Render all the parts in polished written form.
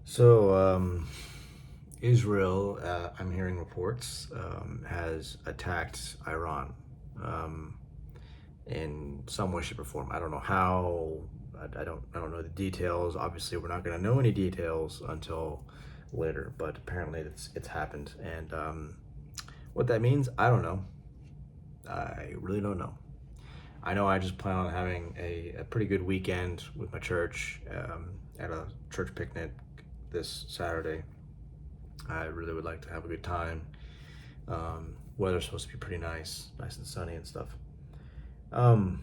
So, Israel, I'm hearing reports, has attacked Iran um, in some way, shape, or form. I don't know how. I don't know the details. Obviously, we're not going to know any details until later. But apparently, it's happened, and what that means, I don't know. I really don't know. I know I just plan on having a pretty good weekend with my church at a church picnic this Saturday. I really would like to have a good time. Weather's supposed to be pretty nice and sunny and stuff. Um,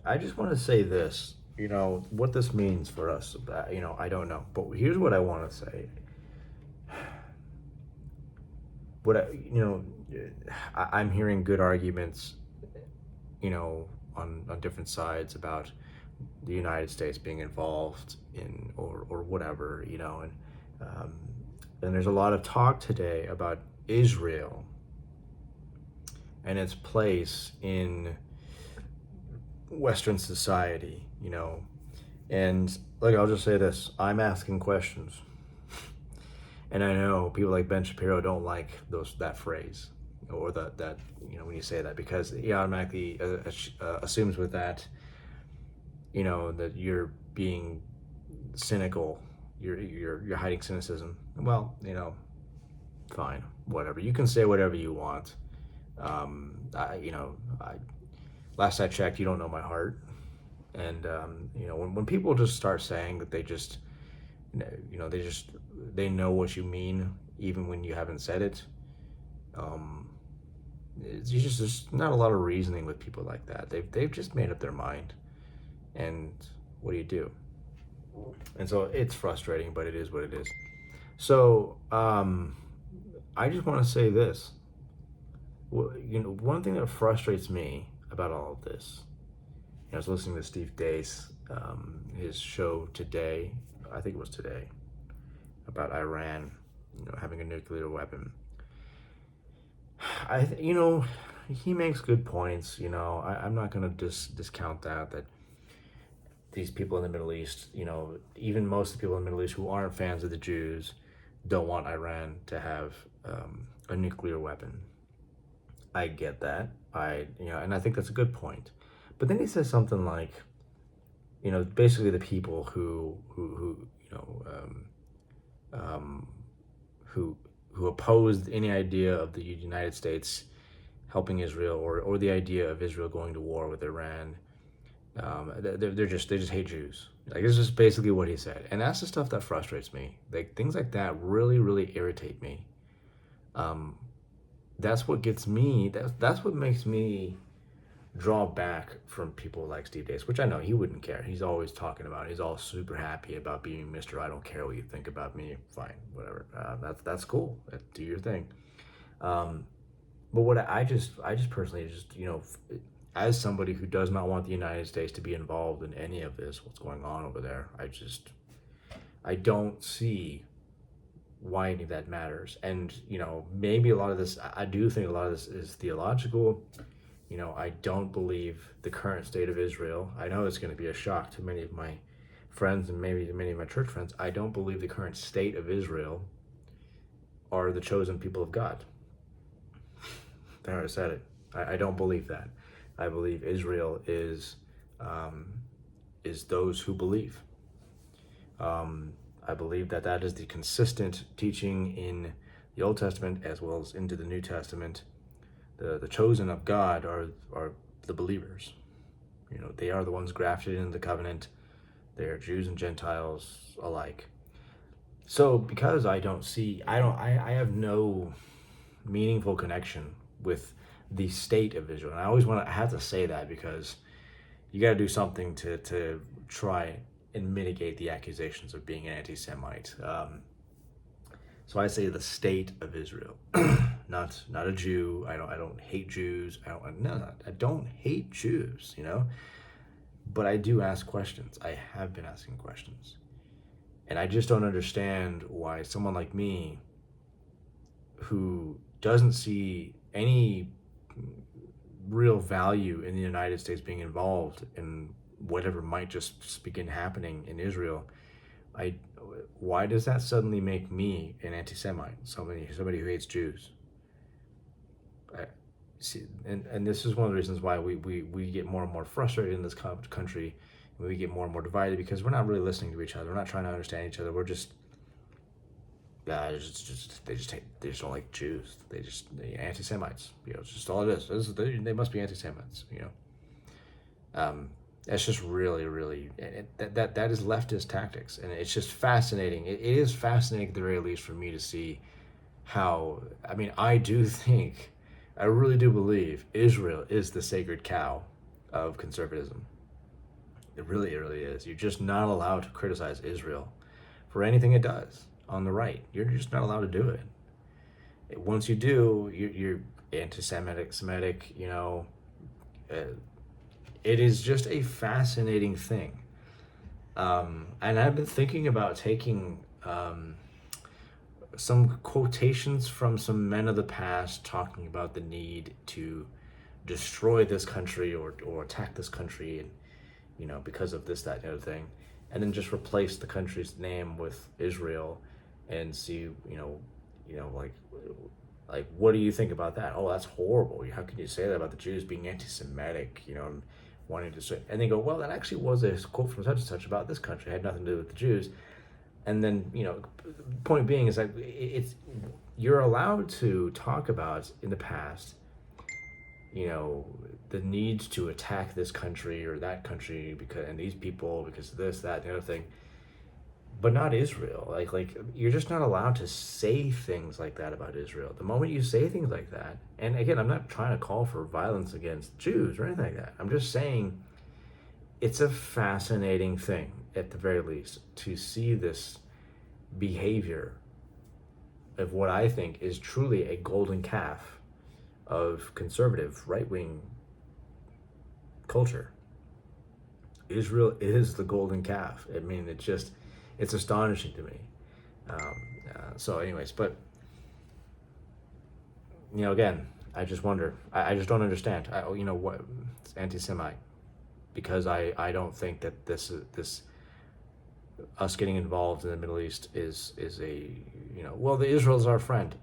I just want to say this. What this means for us. I don't know, but here's what I want to say. What I'm hearing good arguments. You know, on different sides about the United States being involved in or whatever. Um, and there's a lot of talk today about Israel and its place in Western society, And like I'll just say this, I'm asking questions. And I know people like Ben Shapiro don't like that phrase or that when you say that because he automatically assumes with that that you're being cynical, you're hiding cynicism. Well, fine, whatever. You can say whatever you want. I last I checked, you don't know my heart. And when people just start saying that they know what you mean even when you haven't said it. Um, there's not a lot of reasoning with people like that. They've just made up their mind, and what do you do? And so it's frustrating, but it is what it is. So I just want to say this. One thing that frustrates me about all of this. I was listening to Steve Deace, his show today. I think it was today about Iran, having a nuclear weapon. He makes good points. I'm not going to discount that these people in the Middle East, even most of the people in the Middle East who aren't fans of the Jews, don't want Iran to have a nuclear weapon. I get that. And I think that's a good point. But then he says something like, basically the people um, who opposed any idea of the United States helping Israel or the idea of Israel going to war with Iran. They just hate Jews. Like it's just basically what he said, and that's the stuff that frustrates me. Like things like that really irritate me. Um, that's what gets me. That's what makes me draw back from people like Steve Dace, which I know he wouldn't care. He's always talking about. He's all super happy about being Mister. I don't care what you think about me. Fine, whatever. That's cool. Do your thing. Um, but what I just personally as somebody who does not want the United States to be involved in any of this, what's going on over there, I don't see why any of that matters. And maybe a lot of this, I do think a lot of this is theological. I don't believe the current state of Israel. I know it's going to be a shock to many of my friends and maybe to many of my church friends. I don't believe the current state of Israel are the chosen people of God. There, I said it. I don't believe that. I believe Israel is those who believe. I believe that is the consistent teaching in the Old Testament as well as into the New Testament. The chosen of God are the believers. They are the ones grafted into the covenant. They are Jews and Gentiles alike. So because I have no meaningful connection with the state of Israel. And I have to say that because you got to do something to try and mitigate the accusations of being an anti-Semite. So I say the state of Israel, not a Jew. I don't hate Jews. I don't hate Jews. But I do ask questions. I have been asking questions, and I just don't understand why someone like me, who doesn't see any real value in the United States being involved in whatever might just begin happening in Israel, I why does that suddenly make me an anti-Semite, somebody who hates Jews? I, see, and this is one of the reasons why we get more and more frustrated in this country. We get more and more divided because we're not really listening to each other. We're not trying to understand each other. We're just, yeah, they just don't like Jews. They anti-Semites. It's just all it is. They must be anti-Semites. That's just really, really, that is leftist tactics, and it's just fascinating. It is fascinating at the very least for me to see how. I mean, I really do believe Israel is the sacred cow of conservatism. It really is. You're just not allowed to criticize Israel for anything it does on the right. You're just not allowed to do it. Once you do, you're anti-Semitic. It is just a fascinating thing. And I've been thinking about taking some quotations from some men of the past talking about the need to destroy this country or attack this country, and because of this, that, and the other thing, and then just replace the country's name with Israel, and see, like what do you think about that? Oh, that's horrible. How can you say that about the Jews being anti-Semitic? And wanting to say, and they go, well, that actually was a quote from such and such about this country. It had nothing to do with the Jews. And then, point being is that you're allowed to talk about in the past, the need to attack this country or that country and these people because of this, that, and the other thing, but not Israel. Like you're just not allowed to say things like that about Israel. The moment you say things like that, and again, I'm not trying to call for violence against Jews or anything like that. I'm just saying it's a fascinating thing, at the very least, to see this behavior of what I think is truly a golden calf of conservative right-wing culture. Israel is the golden calf. I mean, it's astonishing to me. So anyways, but again, I just wonder. I just don't understand. What it's anti-Semite, because I don't think that this us getting involved in the Middle East is a well, the Israel's our friend.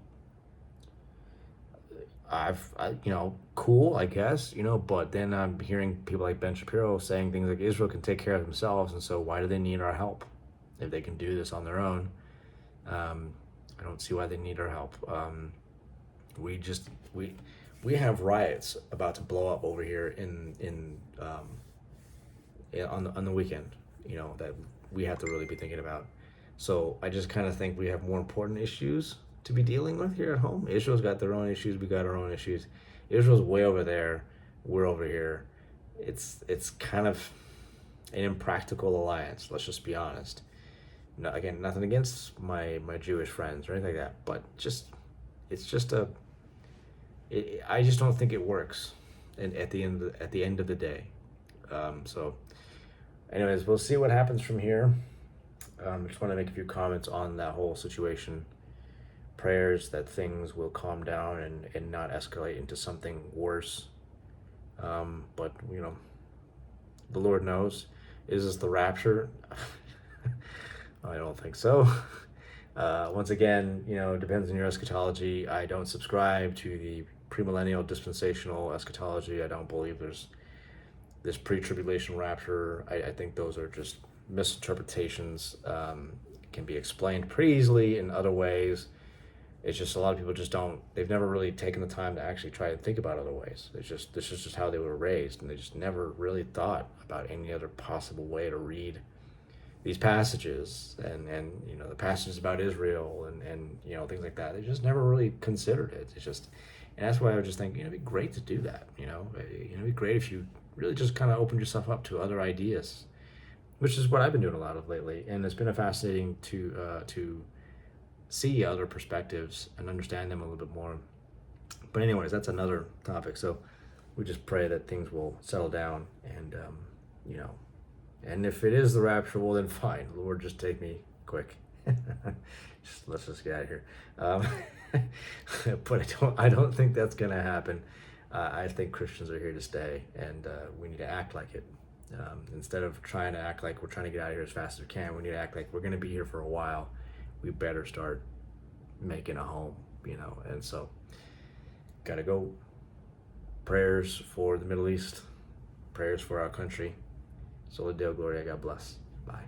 Cool, I guess, but then I'm hearing people like Ben Shapiro saying things like Israel can take care of themselves, and so why do they need our help if they can do this on their own? I don't see why they need our help. We have riots about to blow up over here on the weekend, that we have to really be thinking about. So I just kind of think we have more important issues to be dealing with here at home. Israel's got their own issues. We got our own issues. Israel's way over there. We're over here. It's kind of an impractical alliance. Let's just be honest. No, again, nothing against my Jewish friends or anything like that, but I just don't think it works. And at the end of the day, so anyways, we'll see what happens from here. I just want to make a few comments on that whole situation. Prayers that things will calm down and not escalate into something worse. But the Lord knows. Is this the rapture? I don't think so. Once again, it depends on your eschatology. I don't subscribe to the premillennial dispensational eschatology. I don't believe there's this pre-tribulation rapture. I think those are just misinterpretations. Can be explained pretty easily in other ways. It's just a lot of people they've never really taken the time to actually try and think about other ways. This is just how they were raised, and they just never really thought about any other possible way to read these passages and the passages about Israel and things like that. They just never really considered it. And that's why I would just think, it'd be great to do that. It'd be great if you really just kind of opened yourself up to other ideas, which is what I've been doing a lot of lately. And it's been fascinating to see other perspectives and understand them a little bit more. But anyways, that's another topic. So we just pray that things will settle down, and and if it is the rapture, well then fine, Lord, just take me quick. Let's just get out of here. But I don't think that's gonna happen. I think Christians are here to stay, and we need to act like it. Instead of trying to act like we're trying to get out of here as fast as we can, we need to act like we're going to be here for a while. We better start making a home, and so gotta go. Prayers for the Middle East, prayers for our country. Soli Deo Gloria, God bless. Bye.